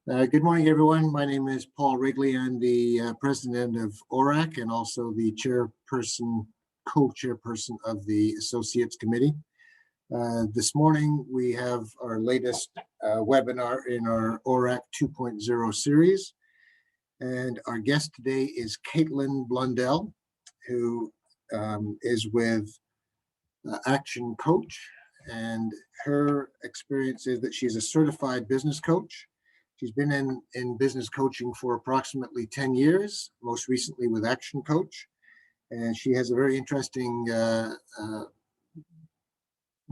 Good morning, everyone. My name is Paul Wrigley. I'm the president of ORAC and also the co-chairperson of the Associates Committee. This morning, we have our latest webinar in our ORAC 2.0 series. And our guest today is Caitlin Blundell, who is with Action Coach. And her experience is that she's a certified business coach. She's been in business coaching for approximately 10 years, most recently with Action Coach. And she has a very interesting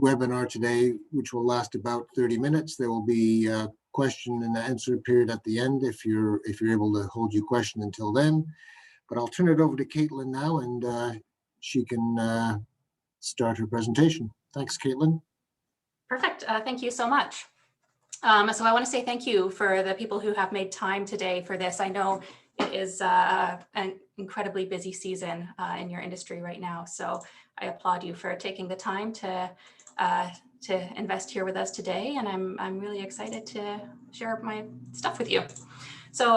webinar today, which will last about 30 minutes. There will be a question and answer period at the end if you're able to hold your question until then. But I'll turn it over to Caitlin now, and she can start her presentation. Thanks, Caitlin. Perfect. Thank you so much. So I want to say thank you for the people who have made time today for this. I know it is an incredibly busy season in your industry right now. So I applaud you for taking the time to invest here with us today. And I'm really excited to share my stuff with you. So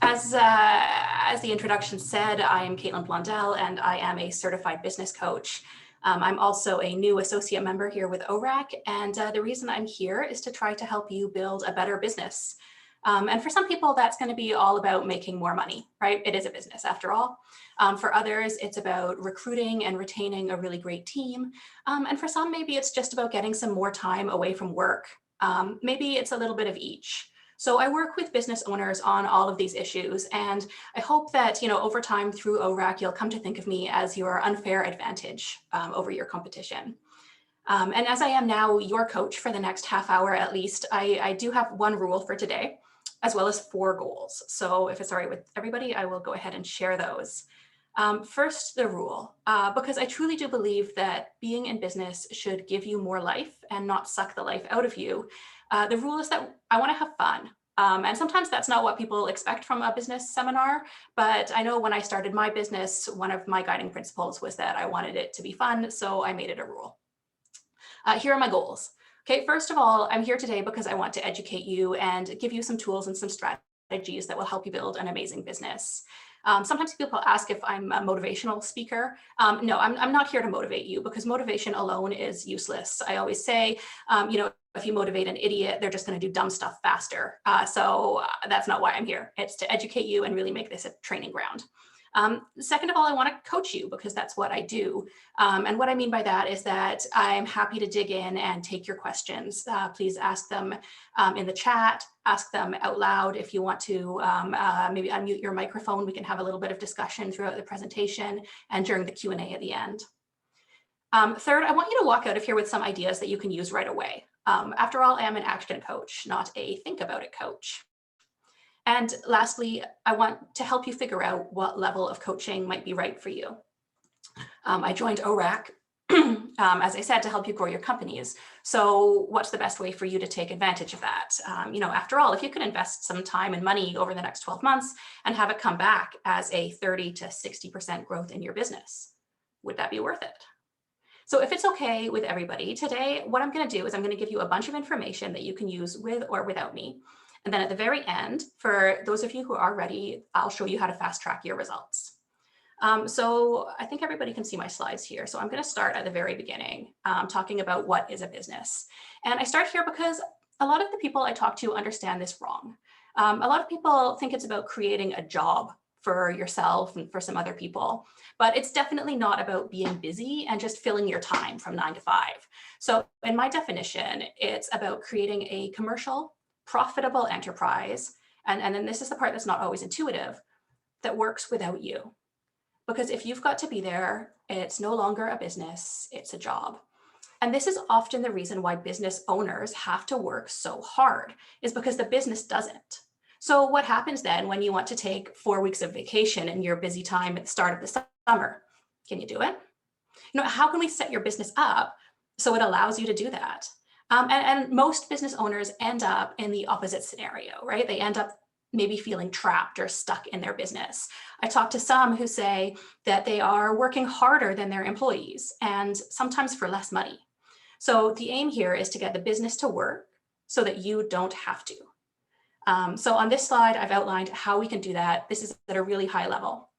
as the introduction said, I am Caitlin Blundell, and I am a certified business coach. I'm also a new associate member here with ORAC, and the reason I'm here is to try to help you build a better business. And for some people, that's going to be all about making more money, right? It is a business after all. For others, it's about recruiting and retaining a really great team. And for some, maybe it's just about getting some more time away from work. Maybe it's a little bit of each. So I work with business owners on all of these issues, and I hope that, over time through ORAC, you'll come to think of me as your unfair advantage over your competition. And as I am now your coach for the next half hour at least, I do have one rule for today, as well as 4 goals. So if it's all right with everybody, I will go ahead and share those. First, the rule, because I truly do believe that being in business should give you more life and not suck the life out of you. The rule is that I want to have fun. And sometimes that's not what people expect from a business seminar, but I know when I started my business, one of my guiding principles was that I wanted it to be fun, so I made it a rule. Here are my goals. Okay, first of all, I'm here today because I want to educate you and give you some tools and some strategies that will help you build an amazing business. Sometimes people ask if I'm a motivational speaker. No, I'm not here to motivate you, because motivation alone is useless. I always say, if you motivate an idiot, they're just going to do dumb stuff faster. So that's not why I'm here. It's to educate you and really make this a training ground. Second of all, I want to coach you, because that's what I do. And what I mean by that is that I'm happy to dig in and take your questions. Please ask them in the chat, ask them out loud. If you want to maybe unmute your microphone, we can have a little bit of discussion throughout the presentation and during the Q&A at the end. Third, I want you to walk out of here with some ideas that you can use right away. After all, I am an action coach, not a think about it coach. And lastly, I want to help you figure out what level of coaching might be right for you. I joined ORAC, as I said, to help you grow your companies. So what's the best way for you to take advantage of that? After all, if you can invest some time and money over the next 12 months and have it come back as a 30 to 60% growth in your business, would that be worth it? So if it's okay with everybody, today, what I'm going to do is I'm going to give you a bunch of information that you can use with or without me. And then at the very end, for those of you who are ready, I'll show you how to fast track your results. So I think everybody can see my slides here. So I'm going to start at the very beginning, talking about what is a business. And I start here because a lot of the people I talk to understand this wrong. A lot of people think it's about creating a job for yourself and for some other people, but it's definitely not about being busy and just filling your time from 9 to 5. So in my definition, it's about creating a commercial, profitable enterprise, and then this is the part that's not always intuitive, that works without you. Because if you've got to be there, it's no longer a business, it's a job. And this is often the reason why business owners have to work so hard, is because the business doesn't. So what happens then when you want to take 4 weeks of vacation in your busy time at the start of the summer? Can you do it? How can we set your business up so it allows you to do that? And most business owners end up in the opposite scenario, right? They end up maybe feeling trapped or stuck in their business. I talk to some who say that they are working harder than their employees, and sometimes for less money. So the aim here is to get the business to work so that you don't have to. So on this slide, I've outlined how we can do that. This is at a really high level.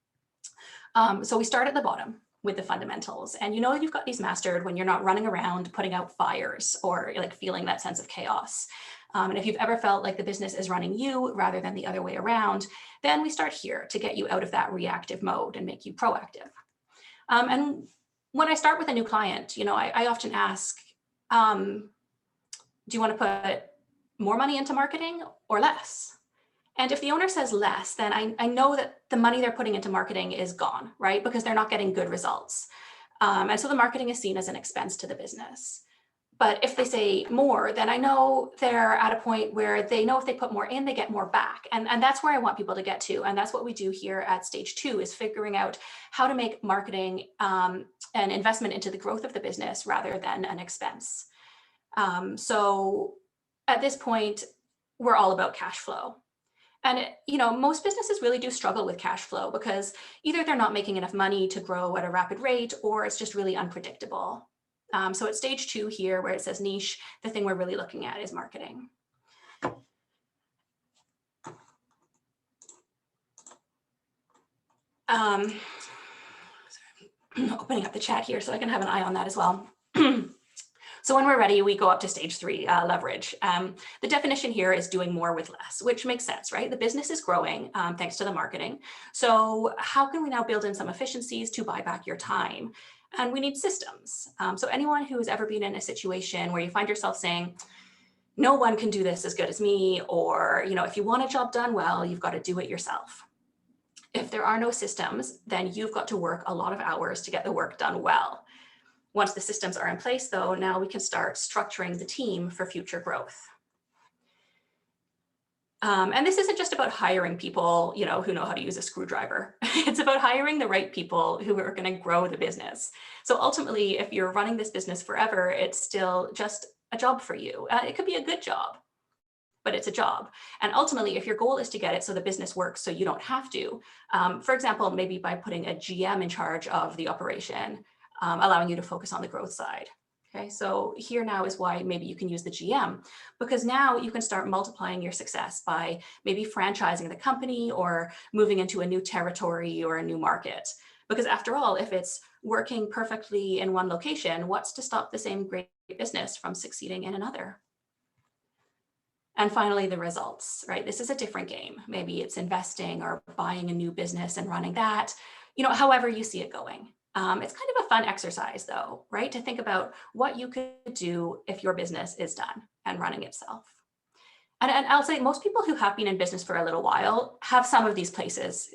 So we start at the bottom with the fundamentals, and you know you've got these mastered when you're not running around putting out fires or like feeling that sense of chaos. And if you've ever felt like the business is running you rather than the other way around, then we start here to get you out of that reactive mode and make you proactive. And when I start with a new client, you know, I often ask, do you want to put more money into marketing or less? And if the owner says less, then I know that the money they're putting into marketing is gone, right? Because they're not getting good results. And so the marketing is seen as an expense to the business. But if they say more, then I know they're at a point where they know if they put more in, they get more back. And that's where I want people to get to. And that's what we do here at stage 2, is figuring out how to make marketing an investment into the growth of the business rather than an expense. So at this point, we're all about cash flow. And you know, most businesses really do struggle with cash flow because either they're not making enough money to grow at a rapid rate, or it's just really unpredictable. So at stage 2 here, where it says niche, the thing we're really looking at is marketing. Opening up the chat here so I can have an eye on that as well. So when we're ready, we go up to stage 3, leverage. The definition here is doing more with less, which makes sense, right? The business is growing thanks to the marketing. So how can we now build in some efficiencies to buy back your time? And we need systems. So anyone who has ever been in a situation where you find yourself saying, no one can do this as good as me, or, you know, if you want a job done well, you've got to do it yourself. If there are no systems, then you've got to work a lot of hours to get the work done well. Once the systems are in place, though, now we can start structuring the team for future growth. And this isn't just about hiring people, you know, who know how to use a screwdriver. It's about hiring the right people who are going to grow the business. So ultimately, if you're running this business forever, it's still just a job for you. It could be a good job, but it's a job. And ultimately, if your goal is to get it so the business works so you don't have to, for example, maybe by putting a GM in charge of the operation, allowing you to focus on the growth side. Okay, so here now is why maybe you can use the GM, because now you can start multiplying your success by maybe franchising the company or moving into a new territory or a new market. Because after all, if it's working perfectly in one location, what's to stop the same great business from succeeding in another? And finally, the results, right? This is a different game. Maybe it's investing or buying a new business and running that, you know, however you see it going. It's kind of a fun exercise though, right? To think about what you could do if your business is done and running itself. And I'll say most people who have been in business for a little while have some of these pieces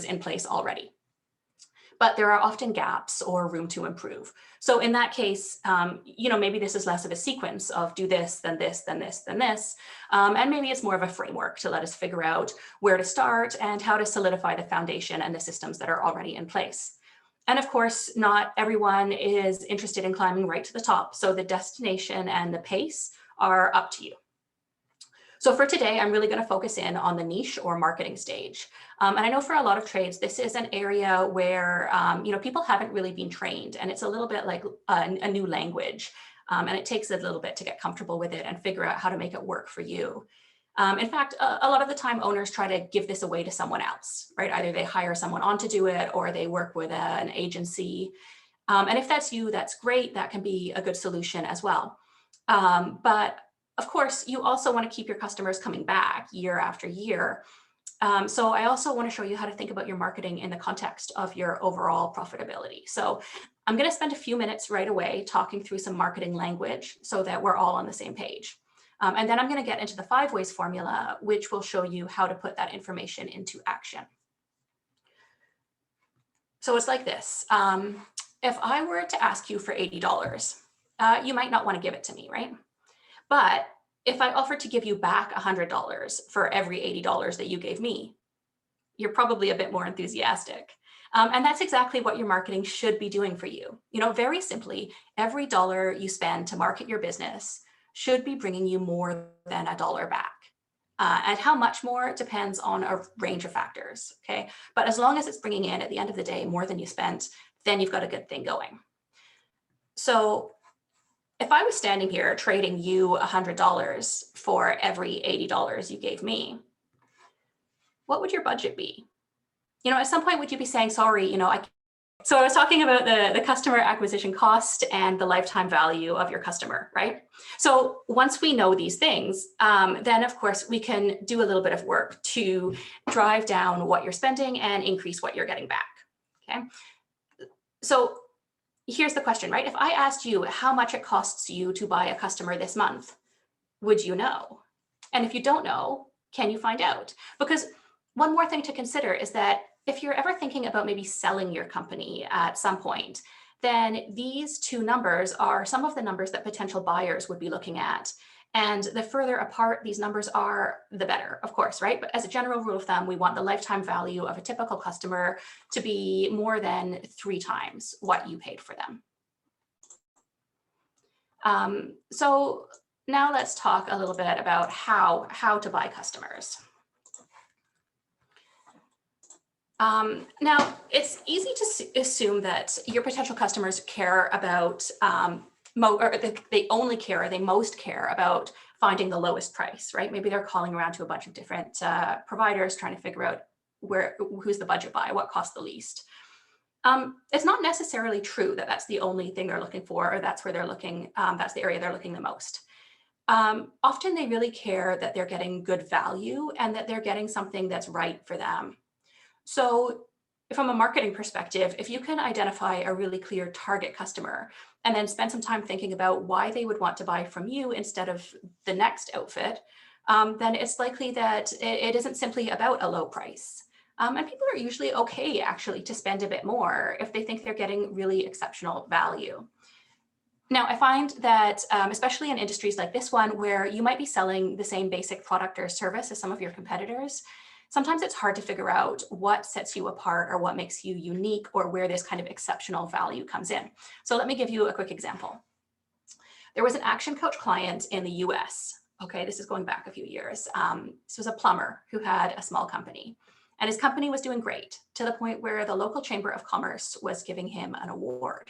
in place already. But there are often gaps or room to improve. So in that case, you know, maybe this is less of a sequence of do this, then this, then this, then this. And maybe it's more of a framework to let us figure out where to start and how to solidify the foundation and the systems that are already in place. And of course, not everyone is interested in climbing right to the top. So the destination and the pace are up to you. So for today, I'm really going to focus in on the niche or marketing stage. And I know for a lot of trades, this is an area where, you know, people haven't really been trained, and it's a little bit like a new language. And it takes a little bit to get comfortable with it and figure out how to make it work for you. In fact, a lot of the time owners try to give this away to someone else, right? Either they hire someone on to do it or they work with an agency. And if that's you, that's great. That can be a good solution as well. But of course, you also want to keep your customers coming back year after year. So I also want to show you how to think about your marketing in the context of your overall profitability. So I'm going to spend a few minutes right away talking through some marketing language so that we're all on the same page. And then I'm going to get into the 5 ways formula, which will show you how to put that information into action. So it's like this. If I were to ask you for $80, you might not want to give it to me, right? But if I offered to give you back $100 for every $80 that you gave me, you're probably a bit more enthusiastic. And that's exactly what your marketing should be doing for you. You know, very simply, every dollar you spend to market your business should be bringing you more than $1 back. And how much more depends on a range of factors, okay? But as long as it's bringing in, at the end of the day, more than you spent, then you've got a good thing going. So if I was standing here trading you $100 for every $80 you gave me, what would your budget be? At some point, would you be saying, sorry, so I was talking about the customer acquisition cost and the lifetime value of your customer, right? So once we know these things, then of course we can do a little bit of work to drive down what you're spending and increase what you're getting back, okay? So here's the question, right? If I asked you how much it costs you to buy a customer this month, would you know? And if you don't know, can you find out? Because one more thing to consider is that if you're ever thinking about maybe selling your company at some point, then these two numbers are some of the numbers that potential buyers would be looking at. And the further apart these numbers are, the better, of course, right? But as a general rule of thumb, we want the lifetime value of a typical customer to be more than 3 times what you paid for them. So now let's talk a little bit about how to buy customers. Now, it's easy to assume that your potential customers care about, they most care about finding the lowest price, right? Maybe they're calling around to a bunch of different providers trying to figure out who's the budget buy, what costs the least. It's not necessarily true that that's the only thing they're looking for, or that's where they're looking, that's the area they're looking the most. Often they really care that they're getting good value and that they're getting something that's right for them. So from a marketing perspective, if you can identify a really clear target customer and then spend some time thinking about why they would want to buy from you instead of the next outfit, then it's likely that it isn't simply about a low price. And people are usually okay, actually, to spend a bit more if they think they're getting really exceptional value. Now, I find that, especially in industries like this one, where you might be selling the same basic product or service as some of your competitors, sometimes it's hard to figure out what sets you apart or what makes you unique or where this kind of exceptional value comes in. So let me give you a quick example. There was an action coach client in the US. Okay, this is going back a few years. This was a plumber who had a small company, and his company was doing great to the point where the local chamber of commerce was giving him an award.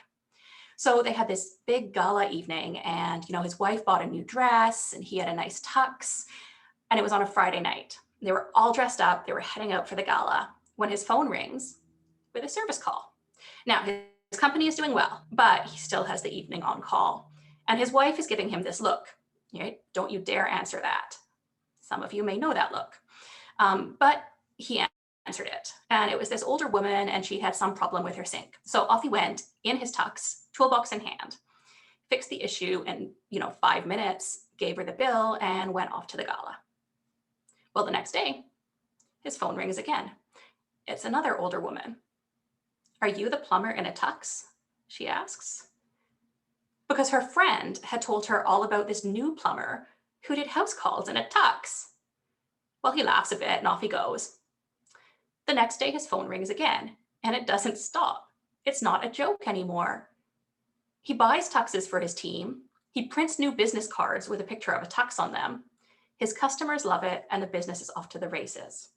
So they had this big gala evening, and his wife bought a new dress and he had a nice tux, and it was on a Friday night. They were all dressed up. They were heading out for the gala when his phone rings with a service call. Now, his company is doing well, but he still has the evening on call. And his wife is giving him this look, right? Don't you dare answer that. Some of you may know that look. But he answered it. And it was this older woman, and she had some problem with her sink. So off he went in his tux, toolbox in hand, fixed the issue in 5 minutes, gave her the bill, and went off to the gala. Well, the next day, his phone rings again. It's another older woman. "Are you the plumber in a tux?" she asks. Because her friend had told her all about this new plumber who did house calls in a tux. Well, he laughs a bit and off he goes. The next day, his phone rings again, and it doesn't stop. It's not a joke anymore. He buys tuxes for his team. He prints new business cards with a picture of a tux on them. His customers love it, and the business is off to the races.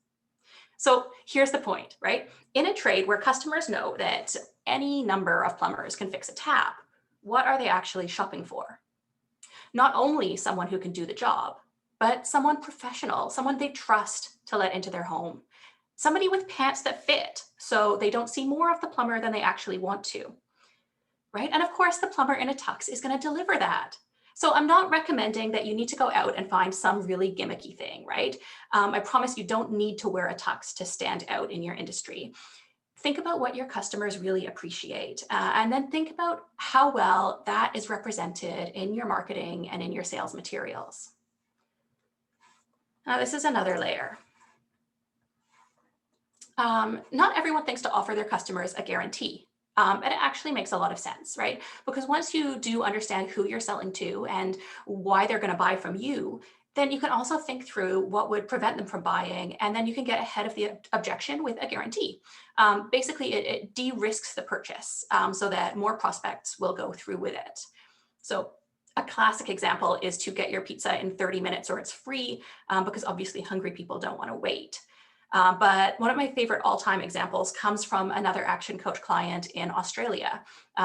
So here's the point, right? In a trade where customers know that any number of plumbers can fix a tap, what are they actually shopping for? Not only someone who can do the job, but someone professional, someone they trust to let into their home. Somebody with pants that fit, so they don't see more of the plumber than they actually want to, right? And of course, the plumber in a tux is going to deliver that. So I'm not recommending that you need to go out and find some really gimmicky thing, right? I promise you don't need to wear a tux to stand out in your industry. Think about what your customers really appreciate, and then think about how well that is represented in your marketing and in your sales materials. Now, this is another layer. Not everyone thinks to offer their customers a guarantee. And it actually makes a lot of sense, right? Because once you do understand who you're selling to and why they're going to buy from you, then you can also think through what would prevent them from buying, and then you can get ahead of the objection with a guarantee. Basically, it de-risks the purchase so that more prospects will go through with it. So a classic example is to get your pizza in 30 minutes or it's free, because obviously hungry people don't want to wait. But one of my favorite all-time examples comes from another Action Coach client in Australia.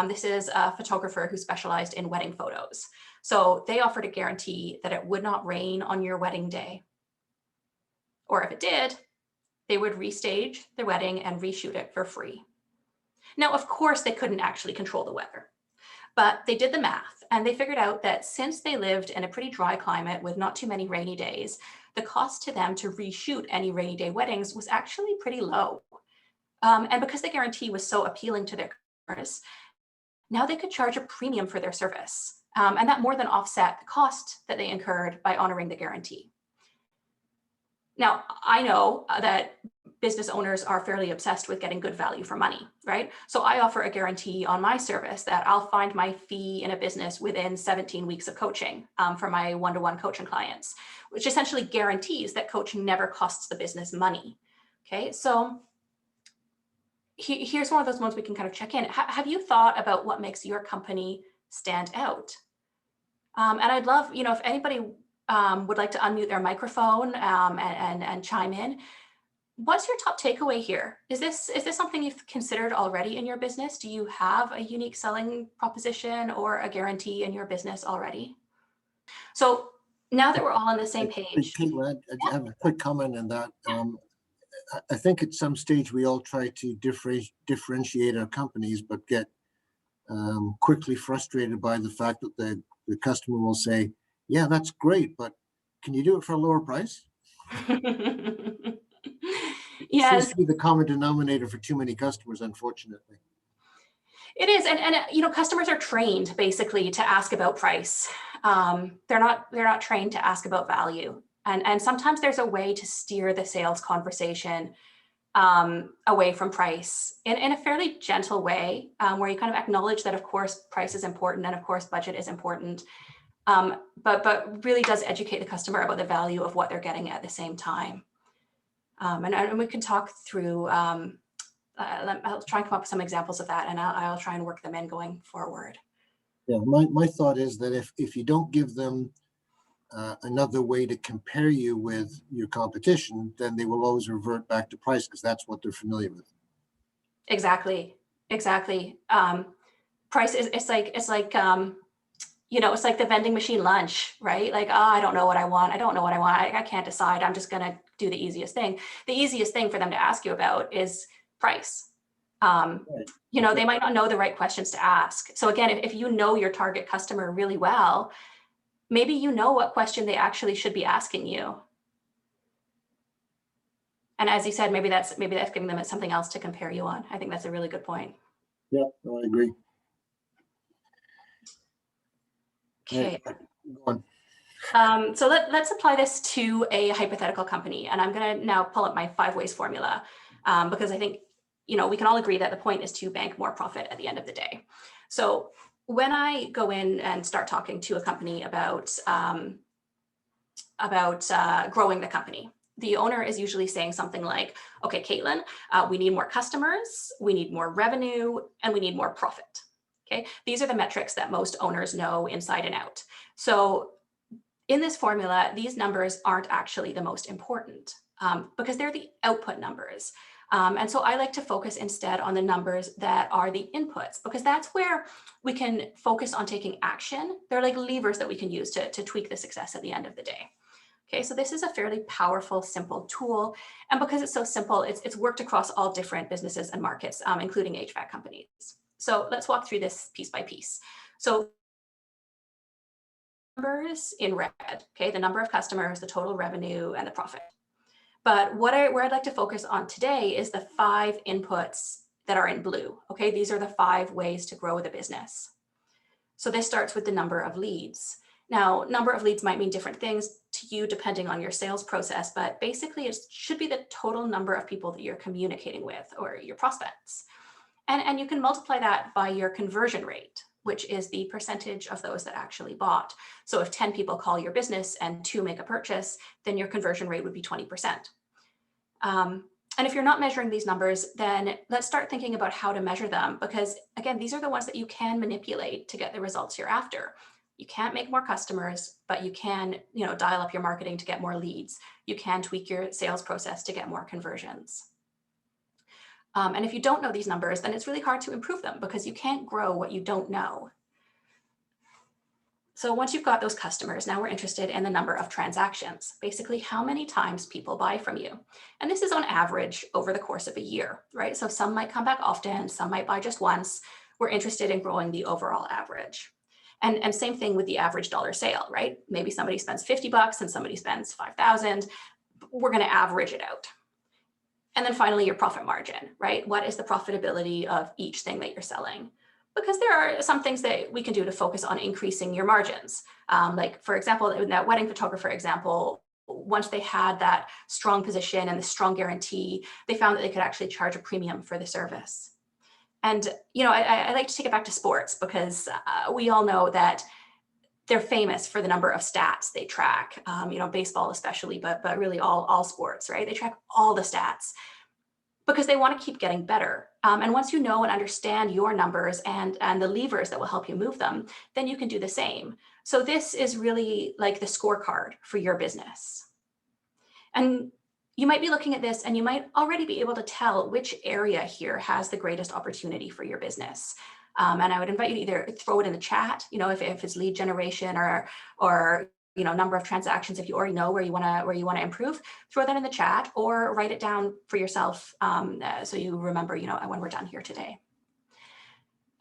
This is a photographer who specialized in wedding photos. So they offered a guarantee that it would not rain on your wedding day. Or if it did, they would restage the wedding and reshoot it for free. Now, of course, they couldn't actually control the weather, but they did the math and they figured out that since they lived in a pretty dry climate with not too many rainy days, the cost to them to reshoot any rainy day weddings was actually pretty low. And because the guarantee was so appealing to their customers, now they could charge a premium for their service. And that more than offset the cost that they incurred by honoring the guarantee. Now, I know that business owners are fairly obsessed with getting good value for money, right? So I offer a guarantee on my service that I'll find my fee in a business within 17 weeks of coaching for my one-to-one coaching clients, which essentially guarantees that coaching never costs the business money. Okay, so here's one of those ones we can kind of check in. Have you thought about what makes your company stand out? And I'd love, if anybody would like to unmute their microphone and chime in. What's your top takeaway here? Is this something you've considered already in your business? Do you have a unique selling proposition or a guarantee in your business already? So now that we're all on the same page. Caitlin, I have a quick comment on that. I think at some stage we all try to differentiate our companies, but get quickly frustrated by the fact that the customer will say, yeah, that's great, but can you do it for a lower price? Yes. Seems to be the common denominator for too many customers, unfortunately. It is, and customers are trained basically to ask about price. They're not trained to ask about value, and sometimes there's a way to steer the sales conversation away from price in a fairly gentle way, where you kind of acknowledge that of course price is important and of course budget is important, but really does educate the customer about the value of what they're getting at the same time. And we can talk through, I'll try and come up with some examples of that, and I'll try and work them in going forward. Yeah, my thought is that if you don't give them another way to compare you with your competition, then they will always revert back to price because that's what they're familiar with. Exactly. Price is it's like the vending machine lunch, right? Like, oh, I don't know what I want. I can't decide. I'm just gonna do the easiest thing. The easiest thing for them to ask you about is price. Right. They might not know the right questions to ask. So again, if you know your target customer really well, maybe you know what question they actually should be asking you. And as you said, maybe that's giving them something else to compare you on. I think that's a really good point. Yeah, no, I agree. Okay. Yeah, go on. So let's apply this to a hypothetical company. And I'm going to now pull up my 5 ways formula because I think, we can all agree that the point is to bank more profit at the end of the day. So when I go in and start talking to a company about growing the company, the owner is usually saying something like, okay, Caitlin, we need more customers, we need more revenue, and we need more profit. Okay, these are the metrics that most owners know inside and out. So in this formula, these numbers aren't actually the most important because they're the output numbers. And so I like to focus instead on the numbers that are the inputs, because that's where we can focus on taking action. They're like levers that we can use to tweak the success at the end of the day. Okay, so this is a fairly powerful, simple tool. And because it's so simple, it's worked across all different businesses and markets, including HVAC companies. So let's walk through this piece by piece. So numbers in red, okay, the number of customers, the total revenue, and the profit. But where I'd like to focus on today is the 5 inputs that are in blue. Okay, these are the 5 ways to grow the business. So this starts with the number of leads. Now, number of leads might mean different things to you depending on your sales process, but basically it should be the total number of people that you're communicating with or your prospects. And you can multiply that by your conversion rate, which is the percentage of those that actually bought. So if 10 people call your business and 2 make a purchase, then your conversion rate would be 20%. And if you're not measuring these numbers, then let's start thinking about how to measure them, because again, these are the ones that you can manipulate to get the results you're after. You can't make more customers, but you can, dial up your marketing to get more leads. You can tweak your sales process to get more conversions. And if you don't know these numbers, then it's really hard to improve them because you can't grow what you don't know. So once you've got those customers, now we're interested in the number of transactions, basically how many times people buy from you. And this is on average over the course of a year, right? So some might come back often, some might buy just once. We're interested in growing the overall average. And same thing with the average dollar sale, right? Maybe somebody spends $50 and somebody spends 5,000. We're going to average it out. And then finally, your profit margin, right? What is the profitability of each thing that you're selling? Because there are some things that we can do to focus on increasing your margins. Like, for example, in that wedding photographer example, once they had that strong position and the strong guarantee, they found that they could actually charge a premium for the service. And, I like to take it back to sports because we all know that they're famous for the number of stats they track, baseball especially, but really all sports, right? They track all the stats because they want to keep getting better. And once you know and understand your numbers and the levers that will help you move them, then you can do the same. So this is really like the scorecard for your business. And you might be looking at this and you might already be able to tell which area here has the greatest opportunity for your business. And I would invite you to either throw it in the chat, if it's lead generation or number of transactions. If you already know where you want to improve, throw that in the chat or write it down for yourself so you remember, when we're done here today.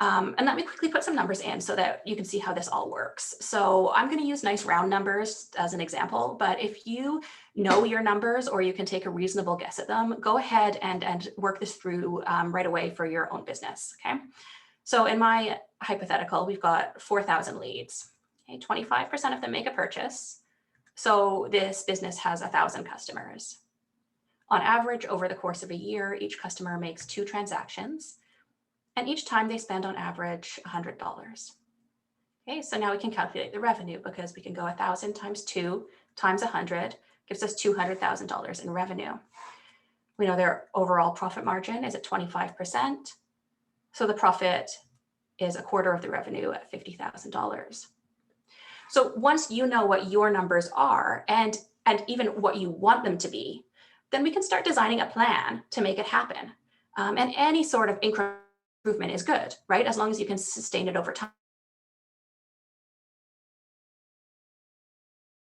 And let me quickly put some numbers in so that you can see how this all works. So I'm going to use nice round numbers as an example, but if you know your numbers or you can take a reasonable guess at them, go ahead and work this through right away for your own business. Okay. So in my hypothetical, we've got 4,000 leads. Okay, 25% of them make a purchase. So this business has 1,000 customers. On average, over the course of a year, each customer makes 2 transactions. And each time they spend on average $100. Okay, so now we can calculate the revenue because we can go 1,000 times 2 times 100 gives us $200,000 in revenue. We know their overall profit margin is at 25%. So the profit is a quarter of the revenue at $50,000. So once you know what your numbers are and even what you want them to be, then we can start designing a plan to make it happen. And any sort of improvement is good, right? As long as you can sustain it over time.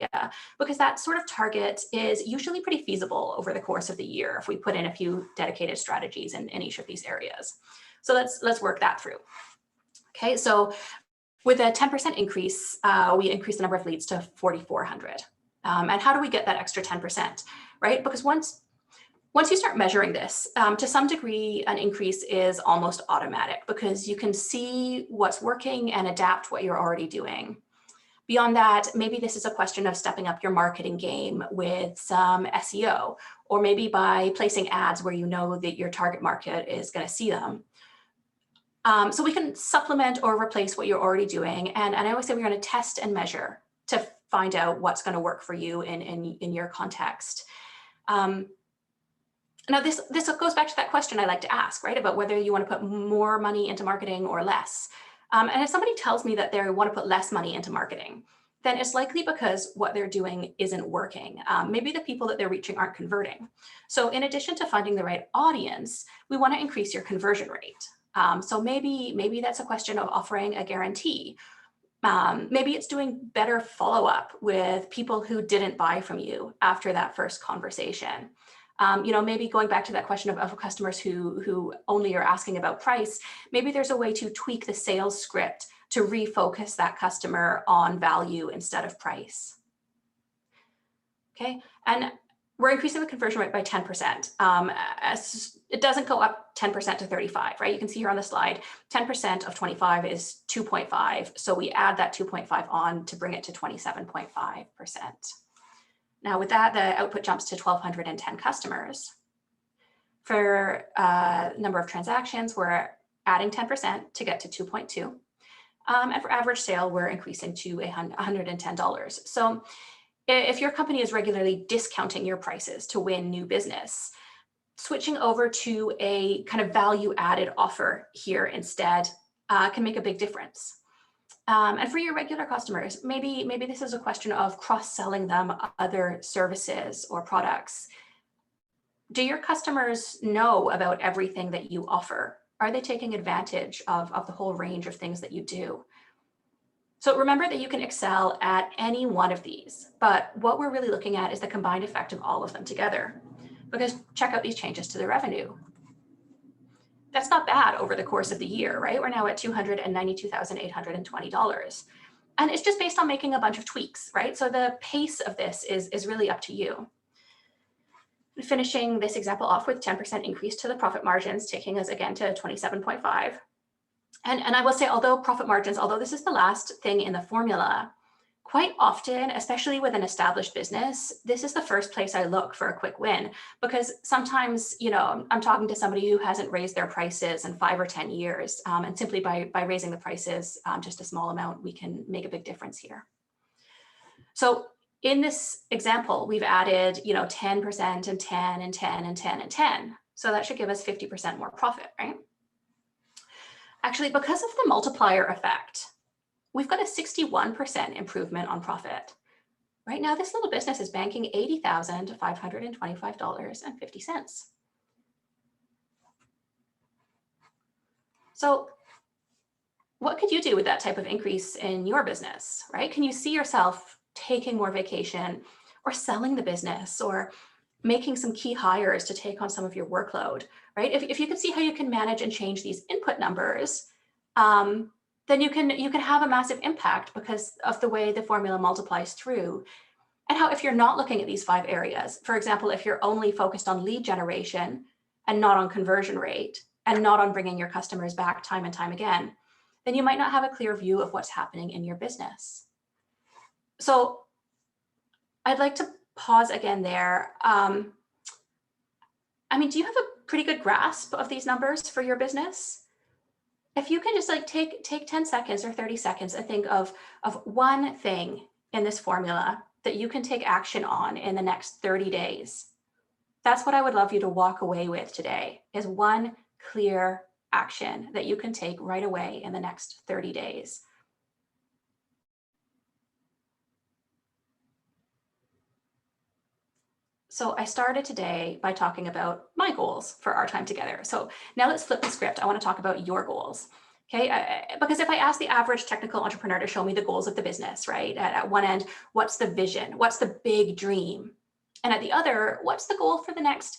Yeah, because that sort of target is usually pretty feasible over the course of the year if we put in a few dedicated strategies in each of these areas. So let's work that through. Okay, so with a 10% increase, we increase the number of leads to 4,400. And how do we get that extra 10%, right? Because once you start measuring this, to some degree, an increase is almost automatic because you can see what's working and adapt what you're already doing. Beyond that, maybe this is a question of stepping up your marketing game with some SEO, or maybe by placing ads where you know that your target market is going to see them. So we can supplement or replace what you're already doing. And I always say we're going to test and measure to find out what's going to work for you in your context. Now, this goes back to that question I like to ask, right, about whether you want to put more money into marketing or less. And if somebody tells me that they want to put less money into marketing, then it's likely because what they're doing isn't working. Maybe the people that they're reaching aren't converting. So in addition to finding the right audience, we want to increase your conversion rate. So maybe that's a question of offering a guarantee. Maybe it's doing better follow-up with people who didn't buy from you after that first conversation. Maybe going back to that question of customers who only are asking about price, maybe there's a way to tweak the sales script to refocus that customer on value instead of price. Okay, and we're increasing the conversion rate by 10%. As it doesn't go up 10% to 35, right? You can see here on the slide, 10% of 25 is 2.5. So we add that 2.5 on to bring it to 27.5%. Now with that, the output jumps to 1,210 customers. For number of transactions, we're adding 10% to get to 2.2. And for average sale, we're increasing to $110. So if your company is regularly discounting your prices to win new business, switching over to a kind of value added offer here instead can make a big difference. And for your regular customers, maybe this is a question of cross-selling them other services or products. Do your customers know about everything that you offer? Are they taking advantage of the whole range of things that you do? So remember that you can excel at any one of these, but what we're really looking at is the combined effect of all of them together. Because check out these changes to the revenue. That's not bad over the course of the year, right? We're now at $292,820. And it's just based on making a bunch of tweaks, right? So the pace of this is really up to you. Finishing this example off with 10% increase to the profit margins, taking us again to 27.5. And I will say, although profit margins, although this is the last thing in the formula, quite often, especially with an established business, this is the first place I look for a quick win, because sometimes, I'm talking to somebody who hasn't raised their prices in 5 or 10 years. And simply by raising the prices just a small amount, we can make a big difference here. So in this example, we've added, 10% and 10 and 10 and 10 and 10. So that should give us 50% more profit, right? Actually, because of the multiplier effect, we've got a 61% improvement on profit. Right now, this little business is banking $80,525.50. So what could you do with that type of increase in your business, right? Can you see yourself taking more vacation or selling the business or making some key hires to take on some of your workload, right? If you can see how you can manage and change these input numbers, then you can have a massive impact because of the way the formula multiplies through. And how, if you're not looking at these 5 areas, for example, if you're only focused on lead generation and not on conversion rate and not on bringing your customers back time and time again, then you might not have a clear view of what's happening in your business. So I'd like to pause again there. Do you have a pretty good grasp of these numbers for your business? If you can just take 10 seconds or 30 seconds and think of one thing in this formula that you can take action on in the next 30 days. That's what I would love you to walk away with today, is one clear action that you can take right away in the next 30 days. So I started today by talking about my goals for our time together. So now let's flip the script. I want to talk about your goals. Okay, because if I ask the average technical entrepreneur to show me the goals of the business, right? At one end, what's the vision? What's the big dream? And at the other, what's the goal for the next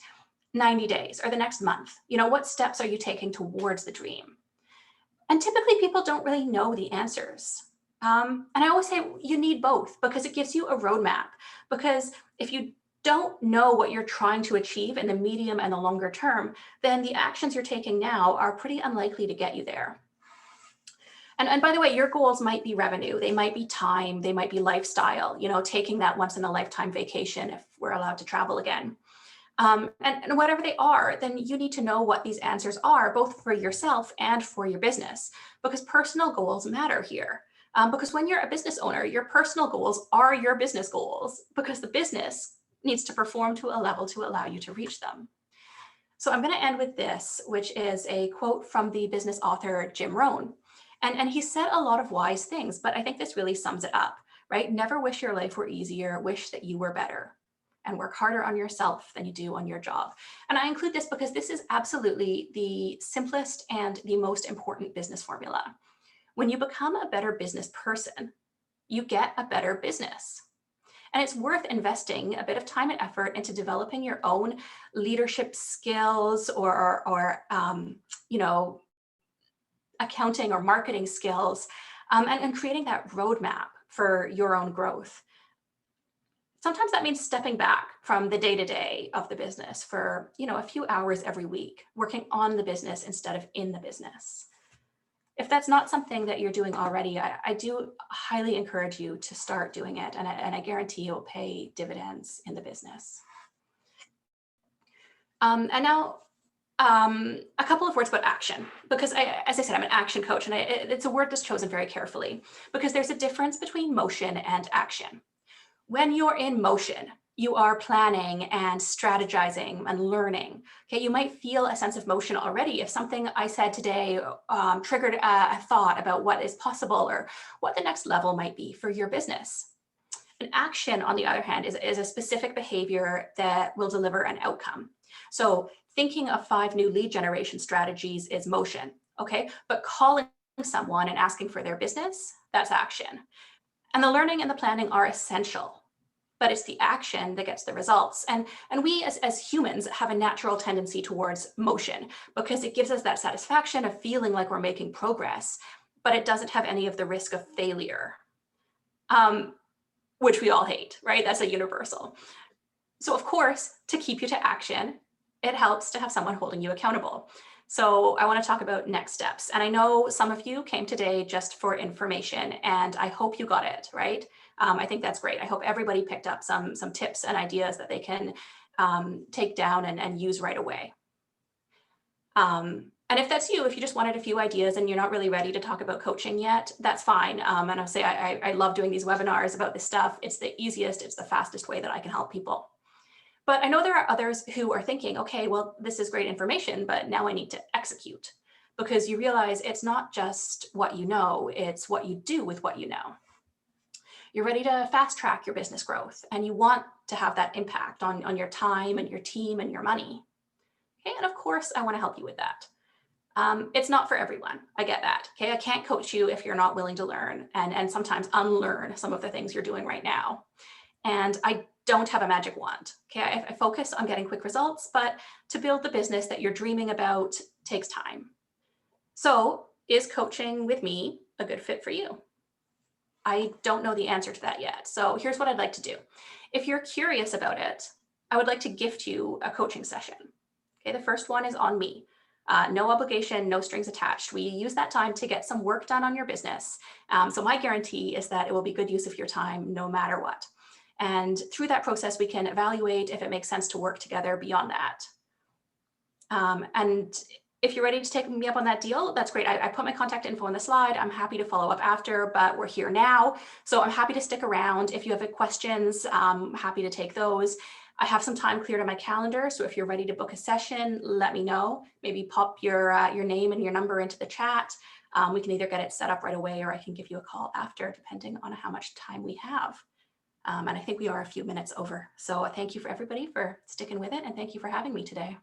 90 days or the next month? What steps are you taking towards the dream? And typically people don't really know the answers. And I always say you need both, because it gives you a roadmap. Because if you don't know what you're trying to achieve in the medium and the longer term, then the actions you're taking now are pretty unlikely to get you there. And by the way, your goals might be revenue, they might be time, they might be lifestyle, taking that once in a lifetime vacation if we're allowed to travel again. And whatever they are, then you need to know what these answers are, both for yourself and for your business, because personal goals matter here. Because when you're a business owner, your personal goals are your business goals, because the business needs to perform to a level to allow you to reach them. So I'm going to end with this, which is a quote from the business author Jim Rohn. And he said a lot of wise things, but I think this really sums it up, right? Never wish your life were easier, wish that you were better, and work harder on yourself than you do on your job. And I include this because this is absolutely the simplest and the most important business formula. When you become a better business person, you get a better business. And it's worth investing a bit of time and effort into developing your own leadership skills or accounting or marketing skills, and creating that roadmap for your own growth. Sometimes that means stepping back from the day-to-day of the business for a few hours every week, working on the business instead of in the business. If that's not something that you're doing already, I do highly encourage you to start doing it, and I guarantee you'll pay dividends in the business. And now, a couple of words about action, because as I said, I'm an action coach, and it's a word that's chosen very carefully, because there's a difference between motion and action. When you're in motion, you are planning and strategizing and learning. Okay, you might feel a sense of motion already if something I said today triggered a thought about what is possible or what the next level might be for your business. An action, on the other hand, is a specific behavior that will deliver an outcome. So thinking of 5 new lead generation strategies is motion, okay? But calling someone and asking for their business, that's action. And the learning and the planning are essential, but it's the action that gets the results. And we as humans have a natural tendency towards motion because it gives us that satisfaction of feeling like we're making progress, but it doesn't have any of the risk of failure, which we all hate, right? That's a universal. So of course, to keep you to action, it helps to have someone holding you accountable. So I want to talk about next steps. And I know some of you came today just for information, and I hope you got it, right? I think that's great. I hope everybody picked up some tips and ideas that they can take down and use right away. And if that's you, if you just wanted a few ideas and you're not really ready to talk about coaching yet, that's fine. And I'll say I love doing these webinars about this stuff. It's the easiest, it's the fastest way that I can help people. But I know there are others who are thinking, okay, well, this is great information, but now I need to execute, because you realize it's not just what you know, it's what you do with what you know. You're ready to fast track your business growth, and you want to have that impact on your time and your team and your money. Okay, and of course, I want to help you with that. It's not for everyone. I get that. Okay, I can't coach you if you're not willing to learn and sometimes unlearn some of the things you're doing right now. And I don't have a magic wand. Okay, I focus on getting quick results, but to build the business that you're dreaming about takes time. So is coaching with me a good fit for you? I don't know the answer to that yet. So here's what I'd like to do. If you're curious about it, I would like to gift you a coaching session. Okay, the first one is on me. No obligation, no strings attached. We use that time to get some work done on your business. So my guarantee is that it will be good use of your time no matter what. And through that process, we can evaluate if it makes sense to work together beyond that. And if you're ready to take me up on that deal, that's great. I put my contact info on the slide. I'm happy to follow up after, but we're here now. So I'm happy to stick around. If you have questions, I'm happy to take those. I have some time cleared on my calendar. So if you're ready to book a session, let me know. Maybe pop your name and your number into the chat. We can either get it set up right away, or I can give you a call after, depending on how much time we have. And I think we are a few minutes over. So thank you for everybody for sticking with it. And thank you for having me today.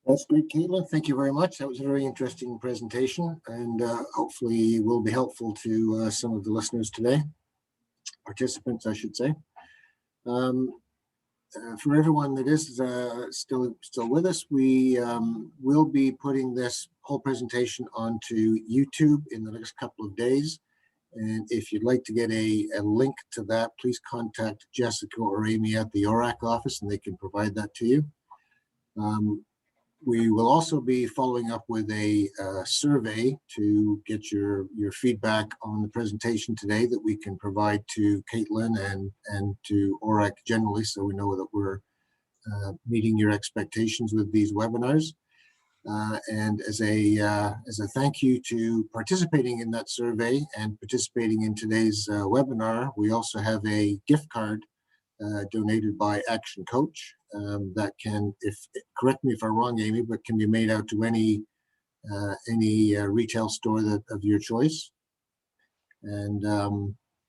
That's great, Caitlin. Thank you very much. That was a very interesting presentation, and hopefully will be helpful to some of the listeners today, participants, I should say. For everyone that is still with us, we will be putting this whole presentation onto YouTube in the next couple of days. And if you'd like to get a link to that, please contact Jessica or Amy at the ORAC office, and they can provide that to you. We will also be following up with a survey to get your feedback on the presentation today that we can provide to Caitlin and to ORAC generally, so we know that we're meeting your expectations with these webinars. And as a thank you to participating in that survey and participating in today's webinar, we also have a gift card donated by Action Coach that can, correct me if I'm wrong, Amy, but can be made out to any retail store of your choice. And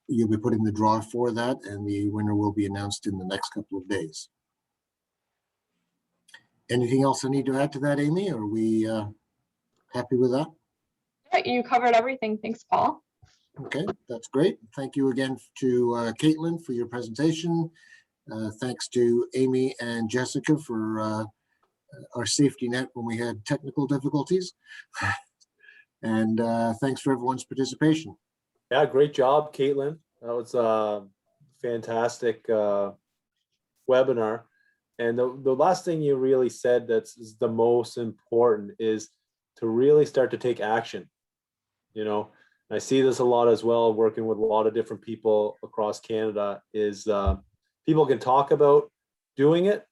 you'll be putting the draw for that, and the winner will be announced in the next couple of days. Anything else I need to add to that, Amy? Are we happy with that? Yeah, you covered everything. Thanks, Paul. Okay, that's great. Thank you again to Caitlin for your presentation. Thanks to Amy and Jessica for our safety net when we had technical difficulties. And thanks for everyone's participation. Yeah, great job, Caitlin. That was a fantastic webinar. And the last thing you really said that's the most important is to really start to take action. You know, I see this a lot as well, working with a lot of different people across Canada, is people can talk about doing it,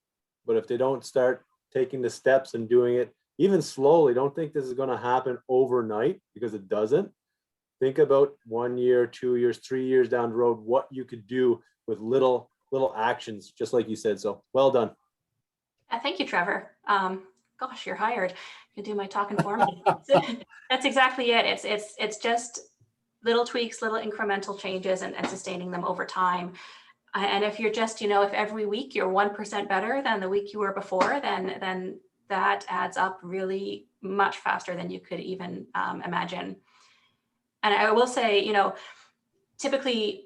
but if they don't start taking the steps and doing it, even slowly, don't think this is going to happen overnight, because it doesn't. think about 1 year, 2 years, 3 years down the road, what you could do with little actions, just like you said. So well done. Thank you, Trevor. Gosh, you're hired. You do my talking for me. That's exactly it. It's just little tweaks, little incremental changes, and sustaining them over time. And if you're just, if every week you're 1% better than the week you were before, then that adds up really much faster than you could even imagine. And I will say, typically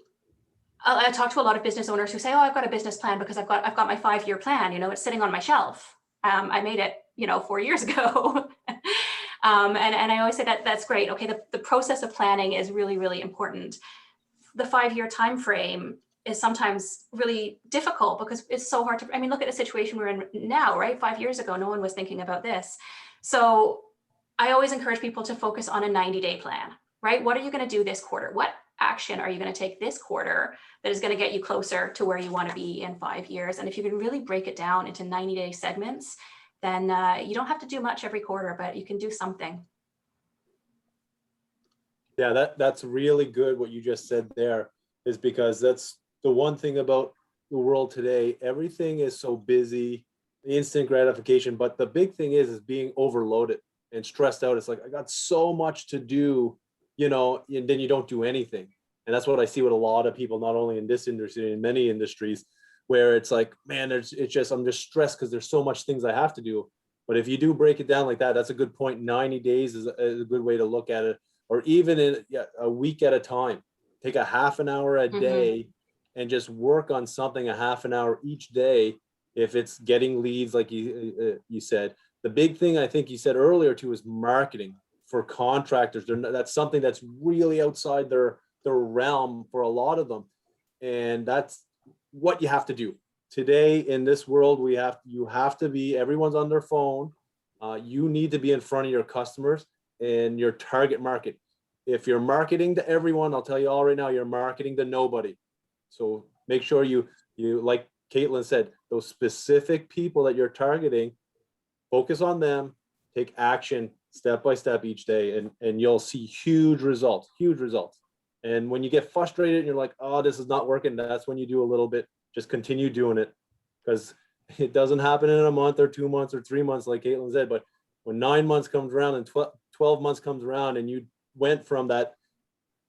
I talk to a lot of business owners who say, oh, I've got a business plan because I've got my 5-year plan, it's sitting on my shelf. I made it, 4 years ago. And I always say that's great. Okay, the process of planning is really, really important. The 5-year time frame is sometimes really difficult because it's so hard to, look at the situation we're in now, right? 5 years ago, no one was thinking about this. So I always encourage people to focus on a 90-day plan, right? What are you going to do this quarter? What action are you going to take this quarter that is going to get you closer to where you want to be in 5 years? And if you can really break it down into 90-day segments, then you don't have to do much every quarter, but you can do something. Yeah, that's really good what you just said there, is because that's the one thing about the world today. Everything is so busy, instant gratification, but the big thing is being overloaded and stressed out. It's like, I got so much to do, and then you don't do anything. And that's what I see with a lot of people, not only in this industry, in many industries, where it's like, man, I'm just stressed because there's so much things I have to do. But if you do break it down like that, that's a good point. 90 days is a good way to look at it, or even in a week at a time. Take a half an hour a day and just work on something a half an hour each day. If it's getting leads, like you said, the big thing I think you said earlier too is marketing for contractors. That's something that's really outside their realm for a lot of them, and that's what you have to do today in this world. You have to be, everyone's on their phone. You need to be in front of your customers and your target market. If you're marketing to everyone, I'll tell you all right now, you're marketing to nobody. So make sure you like Caitlin said, those specific people that you're targeting, focus on them, take action step by step each day, and you'll see huge results. And when you get frustrated and you're like, oh, this is not working, that's when you do a little bit, just continue doing it, because it doesn't happen in a month or 2 months or 3 months, like Caitlin said. But when 9 months comes around and 12 months comes around, and you went from that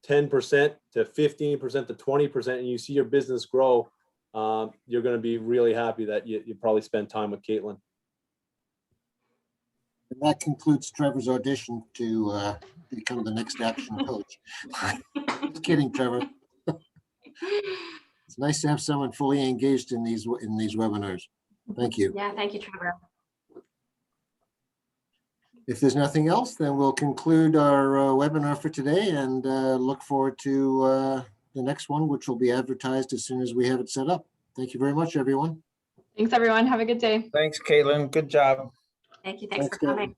10% to 15% to 20%, and you see your business grow, you're going to be really happy that you probably spent time with Caitlin. And that concludes Trevor's audition to become the next action coach. Just kidding, Trevor. It's nice to have someone fully engaged in these webinars. Thank you. Yeah, thank you, Trevor. If there's nothing else, then we'll conclude our webinar for today, and look forward to the next one, which will be advertised as soon as we have it set up. Thank you very much, everyone. Thanks, everyone. Have a good day. Thanks, Caitlin. Good job. Thank you. Thanks for Caitlin. coming.